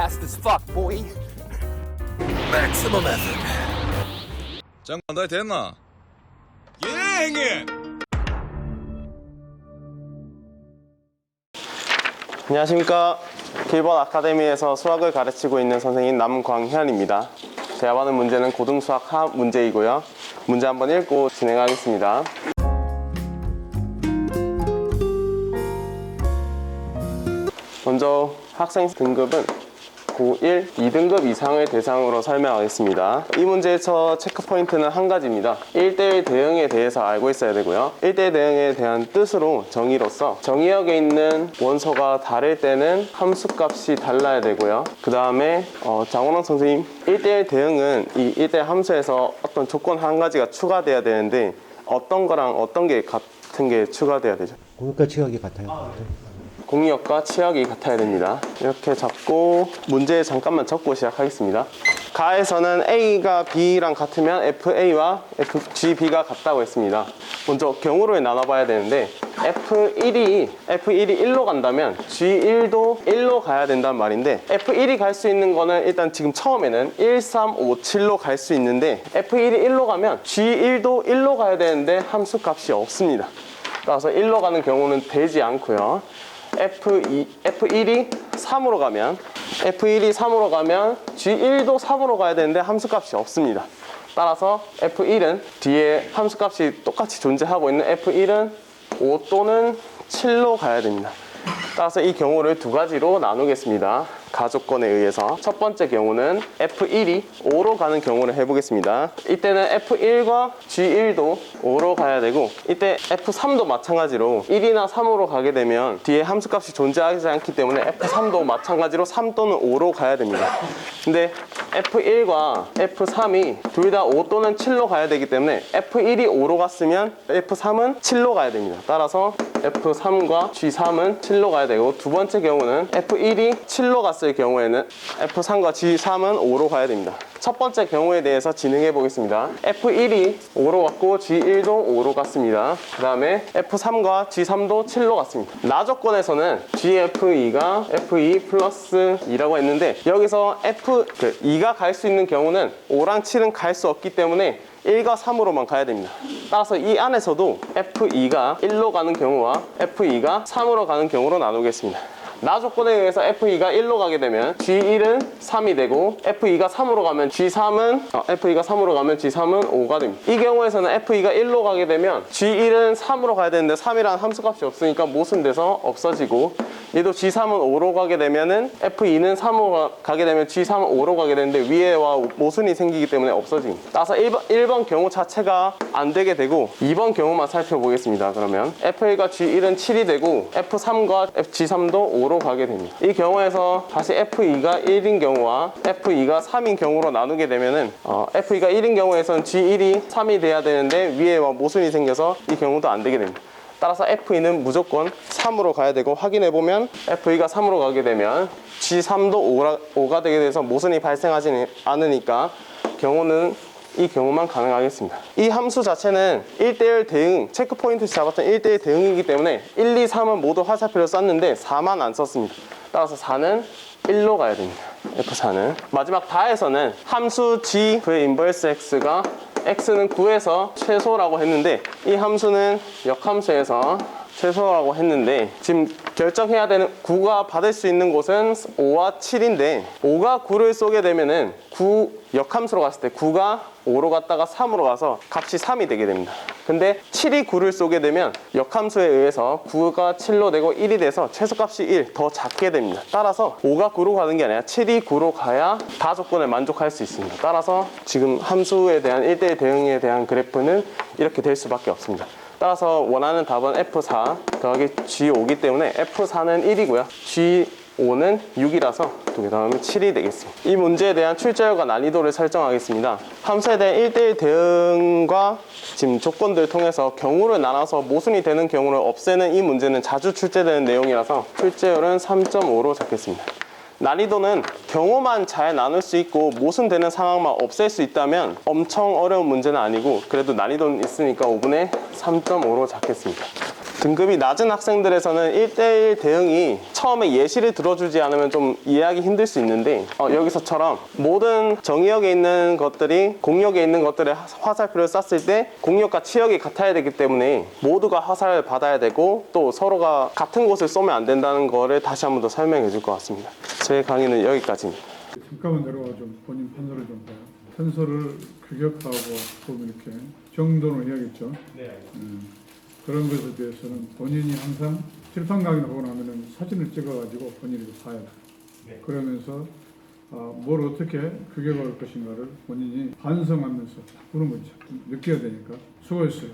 fast as fuck, boy. Maximum effort. 장관 다 됐나? 예, 형님. 안녕하십니까. 길번 아카데미에서 수학을 가르치고 있는 선생님 남광현입니다. 제가 받은 문제는 고등수학 하 문제이고요. 문제 한번 읽고 진행하겠습니다. 먼저 학생 등급은 고1, 2등급 이상을 대상으로 설명하겠습니다. 이 문제에서 체크포인트는 한 가지입니다. 1대1 대응에 대해서 알고 있어야 되고요. 1대1 대응에 대한 뜻으로 정의로서 정의역에 있는 원소가 다를 때는 함수값이 달라야 되고요. 그 다음에 장원영 선생님, 1대1 대응은 이 1대1 함수에서 어떤 조건 한 가지가 추가돼야 되는데 어떤 거랑 어떤 게 같은 게 추가돼야 되죠? 공역과 치역이 같아요. 공역과 치역이 같아야 됩니다. 이렇게 잡고 문제 잠깐만 적고 시작하겠습니다. 가에서는 A가 B랑 같으면 FA와 GB가 같다고 했습니다. 먼저 경우를 나눠봐야 되는데 F1이 1로 간다면 G1도 1로 가야 된단 말인데 F1이 갈 수 있는 거는 일단 지금 처음에는 1, 3, 5, 7로 갈 수 있는데 F1이 1로 가면 G1도 1로 가야 되는데 함수값이 없습니다. 따라서 1로 가는 경우는 되지 않고요. F1이 3으로 가면 G1도 3으로 가야 되는데 함수값이 없습니다. 따라서 F1은 뒤에 함수값이 똑같이 존재하고 있는 F1은 5 또는 7로 가야 됩니다. 따라서 이 경우를 두 가지로 나누겠습니다. 가조건에 의해서 첫 번째 경우는 F1이 5로 가는 경우를 해보겠습니다. 이때는 F1과 G1도 5로 가야 되고 이때 F3도 마찬가지로 1이나 3으로 가게 되면 뒤에 함수값이 존재하지 않기 때문에 F3도 마찬가지로 3 또는 5로 가야 됩니다. 근데 F1과 F3이 둘 다 5 또는 7로 가야 되기 때문에 F1이 5로 갔으면 F3은 7로 가야 됩니다. 따라서 F3과 G3은 7로 가야 되고 두 번째 경우는 F1이 7로 갔을 경우에는 F3과 G3은 5로 가야 됩니다. 첫 번째 경우에 대해서 진행해 보겠습니다. F1이 5로 갔고 G1도 5로 갔습니다. 그 다음에 F3과 G3도 7로 갔습니다. 나 조건에서는 GF2가 F2 플러스 2라고 했는데 여기서 2가 갈 수 있는 경우는 5랑 7은 갈 수 없기 때문에 1과 3으로만 가야 됩니다. 따라서 이 안에서도 F2가 1로 가는 경우와 F2가 3으로 가는 경우로 나누겠습니다. 나 조건에 의해서 F2가 1로 가게 되면 G1은 3이 되고 F2가 3으로 가면 G3은 G3은 5가 됩니다. 이 경우에서는 F2가 1로 가게 되면 G1은 3으로 가야 되는데 3이라는 함수값이 없으니까 모순돼서 없어지고 얘도 G3은 5로 가게 되면은 F2는 3으로 가게 되면 G3은 5로 가게 되는데 위에와 모순이 생기기 때문에 없어집니다. 따라서 1번 경우 자체가 안 되게 되고 2번 경우만 살펴보겠습니다. 그러면 F1과 G1은 7이 되고 F3과 G3도 5로 가게 됩니다. 이 경우에서 다시 F2가 1인 경우와 F2가 3인 경우로 나누게 되면은 F2가 1인 경우에서는 G1이 3이 돼야 되는데 위에와 모순이 생겨서 이 경우도 안 되게 됩니다. 따라서 F2는 무조건 3으로 가야 되고 확인해보면 F2가 3으로 가게 되면 G3도 5가 되게 돼서 모순이 발생하지 않으니까 이 경우만 가능하겠습니다. 이 함수 자체는 1대1 대응, 체크포인트 잡았던 1대1 대응이기 때문에 1, 2, 3은 모두 화살표를 썼는데 4만 안 썼습니다. 따라서 4는 1로 가야 됩니다. F4는. 마지막 다에서는 함수 G, 그의 인버스 X가 X는 9에서 최소라고 했는데 이 함수는 역함수에서 최소라고 했는데 지금 결정해야 되는 9가 받을 수 있는 곳은 5와 7인데 5가 9를 쏘게 되면은 9 역함수로 갔을 때 9가 5로 갔다가 3으로 가서 값이 3이 되게 됩니다. 근데 7이 9를 쏘게 되면 역함수에 의해서 9가 7로 되고 1이 돼서 최소값이 1 더 작게 됩니다. 따라서 5가 9로 가는 게 아니라 7이 9로 가야 다 조건을 만족할 수 있습니다. 따라서 지금 함수에 대한 1대1 대응에 대한 그래프는 이렇게 될 수밖에 없습니다. 따라서 원하는 답은 F4 더하기 G5이기 때문에 F4는 1이고요. G5는 6이라서 두 개 더하면 7이 되겠습니다. 이 문제에 대한 출제율과 난이도를 설정하겠습니다. 함수에 대한 1대1 대응과 지금 조건들을 통해서 경우를 나눠서 모순이 되는 경우를 없애는 이 문제는 자주 출제되는 내용이라서 출제율은 3.5로 잡겠습니다. 난이도는 경우만 잘 나눌 수 있고 모순되는 상황만 없앨 수 있다면 엄청 어려운 문제는 아니고 그래도 난이도는 있으니까 5분의 3.5로 잡겠습니다. 등급이 낮은 학생들에서는 1대1 대응이 처음에 예시를 들어주지 않으면 좀 이해하기 힘들 수 있는데 여기서처럼 모든 정의역에 있는 것들이 공역에 있는 것들의 화살표를 쐈을 때 공역과 치역이 같아야 되기 때문에 모두가 화살을 받아야 되고 또 서로가 같은 곳을 쏘면 안 된다는 거를 다시 한 번 더 설명해 줄 것 같습니다. 제 강의는 여기까지입니다. 잠깐만 내려와 좀 본인 판서를 좀 봐요. 판서를 규격하고 좀 이렇게 정돈을 해야겠죠. 네. 그런 것에 대해서는 본인이 항상 칠판 강의를 하고 나면은 사진을 찍어가지고 본인이 봐야 돼. 네. 그러면서 뭘 어떻게 규격할 것인가를 본인이 반성하면서 바꾸는 거죠. 느껴야 되니까. 수고했어요.